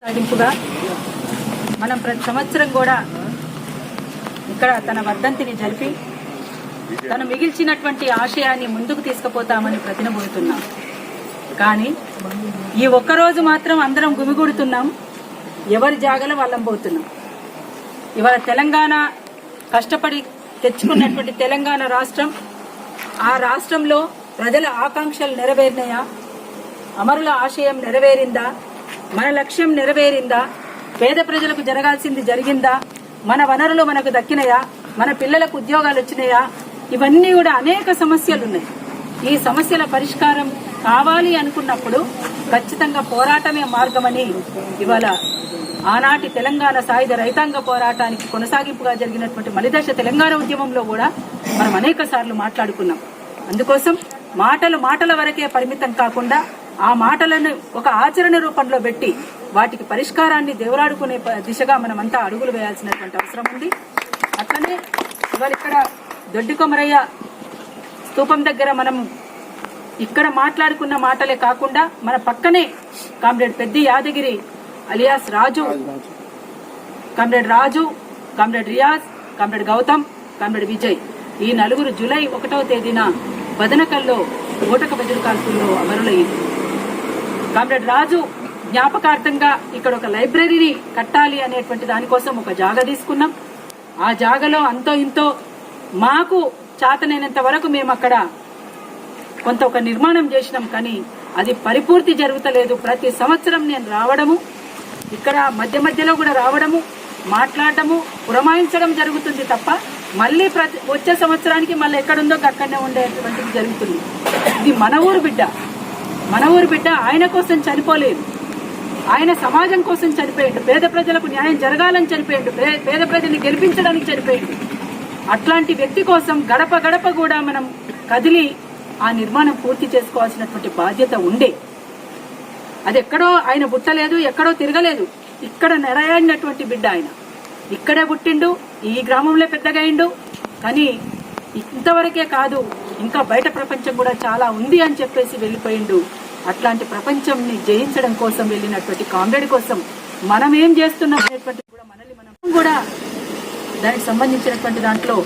సాగింపుగా మనం ప్రతి సంవత్సరం కూడా ఇక్కడ తన వర్ధంతిని జరిపి తను మిగిల్చినటువంటి ఆశయాన్ని ముందుకు తీసుకుపోతామని ప్రతినబోతున్నాం. కానీ ఈ ఒక్కరోజు మాత్రం అందరం గుమిగూడుతున్నాం, ఎవరి జాగలో వాళ్ళం పోతున్నాం. ఇవాళ తెలంగాణ కష్టపడి తెచ్చుకున్నటువంటి తెలంగాణ రాష్ట్రం, ఆ రాష్ట్రంలో ప్రజల ఆకాంక్షలు నెరవేరినాయా? అమరుల ఆశయం నెరవేరిందా? మన లక్ష్యం నెరవేరిందా? పేద ప్రజలకు జరగాల్సింది జరిగిందా? మన వనరులు మనకు దక్కినయా? మన పిల్లలకు ఉద్యోగాలు వచ్చినాయా? ఇవన్నీ కూడా అనేక సమస్యలు ఉన్నాయి. ఈ సమస్యల పరిష్కారం కావాలి అనుకున్నప్పుడు ఖచ్చితంగా పోరాటమే మార్గమని ఇవాళ ఆనాటి తెలంగాణ సాయుధ రైతాంగ పోరాటానికి కొనసాగింపుగా జరిగినటువంటి మలిదశ తెలంగాణ ఉద్యమంలో కూడా మనం అనేక సార్లు మాట్లాడుకున్నాం. అందుకోసం మాటల వరకే పరిమితం కాకుండా ఆ మాటలను ఒక ఆచరణ రూపంలో పెట్టి వాటికి పరిష్కారాన్ని దేవులాడుకునే దిశగా మనమంతా అడుగులు వేయాల్సినటువంటి అవసరం ఉంది. అట్లనే ఇవాళ ఇక్కడ దొడ్డి కొమరయ్య స్తూపం దగ్గర మనం ఇక్కడ మాట్లాడుకున్న మాటలే కాకుండా మన పక్కనే comrade Peddi Yadagiri alias Raju, comrade Riyaz, comrade Gautam, comrade Vijay, ఈ నలుగురు జూలై 1వ తేదీన బదనకల్లో ఓటక బెదిరి కాల్పుల్లో అమరులయ్యింది. కామ్రేడ్ రాజు జ్ఞాపకార్థంగా ఇక్కడ ఒక లైబ్రరీని కట్టాలి అనేటువంటి దానికోసం ఒక జాగా తీసుకున్నాం. ఆ జాగాలో అంతో ఇంతో మాకు చాతనైనంత వరకు మేము అక్కడ కొంత ఒక నిర్మాణం చేసినాం. కానీ అది పరిపూర్తి జరుగుతలేదు. ప్రతి సంవత్సరం నేను రావడము, ఇక్కడ మధ్యలో కూడా రావడము, మాట్లాడటము, పురమాయించడం జరుగుతుంది తప్ప మళ్ళీ వచ్చే సంవత్సరానికి మళ్ళీ ఎక్కడుందో అక్కడనే ఉండేటువంటిది జరుగుతుంది. ఇది మన ఊరు బిడ్డ ఆయన కోసం చనిపోలేదు, ఆయన సమాజం కోసం చనిపోయాడు, పేద ప్రజలకు న్యాయం జరగాలని చనిపోయాడు, పేద ప్రజల్ని గెలిపించడానికి చనిపోయాడు. అట్లాంటి వ్యక్తి కోసం గడప గడప కూడా మనం కదిలి ఆ నిర్మాణం పూర్తి చేసుకోవాల్సినటువంటి బాధ్యత ఉండే. అది ఎక్కడో ఆయన పుట్టలేదు, ఎక్కడో తిరగలేదు, ఇక్కడ నెరయాడినటువంటి బిడ్డ ఆయన. ఇక్కడే పుట్టిండు, ఈ గ్రామంలో పెద్దగా అయిండు. కానీ ఇంతవరకే కాదు, ఇంకా బయట ప్రపంచం కూడా చాలా ఉంది అని చెప్పేసి వెళ్లిపోయిండు. అట్లాంటి ప్రపంచంని జయించడం కోసం వెళ్ళినటువంటి కామ్రేడ్ కోసం మనం ఏం చేస్తున్నాం అనేటువంటి కూడా మనల్ని మనం కూడా దానికి సంబంధించినటువంటి దాంట్లో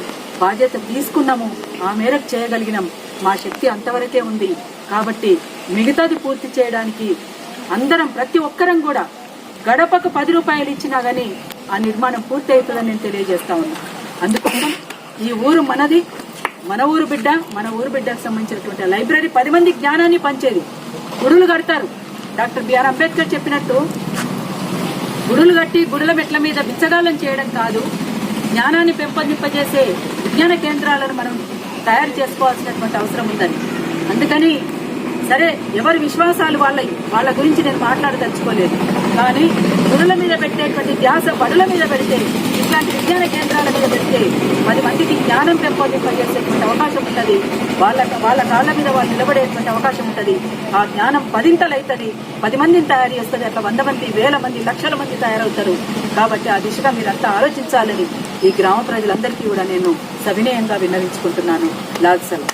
బాధ్యత తీసుకున్నాము. ఆ మేరకు చేయగలిగినాం. మా శక్తి అంతవరకే ఉంది. కాబట్టి మిగతాది పూర్తి చేయడానికి అందరం ప్రతి ఒక్కరం కూడా గడపకు 10 రూపాయలు ఇచ్చినా గానీ ఆ నిర్మాణం పూర్తి అవుతుందని నేను తెలియజేస్తా ఉన్నా. అందుకోసం ఈ ఊరు మనది, మన ఊరు బిడ్డకు సంబంధించినటువంటి లైబ్రరీ 10 మంది జ్ఞానాన్ని పంచేది. గుడులు కడతారు. డాక్టర్ బిఆర్ అంబేద్కర్ చెప్పినట్టు గుడులు కట్టి గుడుల మెట్ల మీద బిచ్చగాలం చేయడం కాదు, జ్ఞానాన్ని పెంపొందింపజేసే విజ్ఞాన కేంద్రాలను మనం తయారు చేసుకోవాల్సినటువంటి అవసరం ఉందని. అందుకని సరే, ఎవరి విశ్వాసాలు వాళ్ళ గురించి నేను మాట్లాడదలుచుకోలేదు. కానీ గుడుల మీద పెట్టేటువంటి ధ్యాస బడుల మీద పెడితే, ఇట్లాంటి విజ్ఞాన కేంద్రాల మీద పెడితే 10 మందికి జ్ఞానం పెంపొందింపజేసేటువంటి అవకాశం ఉంటుంది. వాళ్ళ కాళ్ళ మీద వాళ్ళు నిలబడేటువంటి అవకాశం ఉంటుంది. ఆ జ్ఞానం 10 అవుతుంది, 10 మందిని తయారు చేస్తుంది. అట్లా 100 మంది, 1000 మంది, లక్షల మంది తయారవుతారు. కాబట్టి ఆ దిశగా మీరంతా ఆలోచించాలని ఈ గ్రామ ప్రజలందరికీ కూడా నేను సవినయంగా విన్నవించుకుంటున్నాను. లాల్సల్.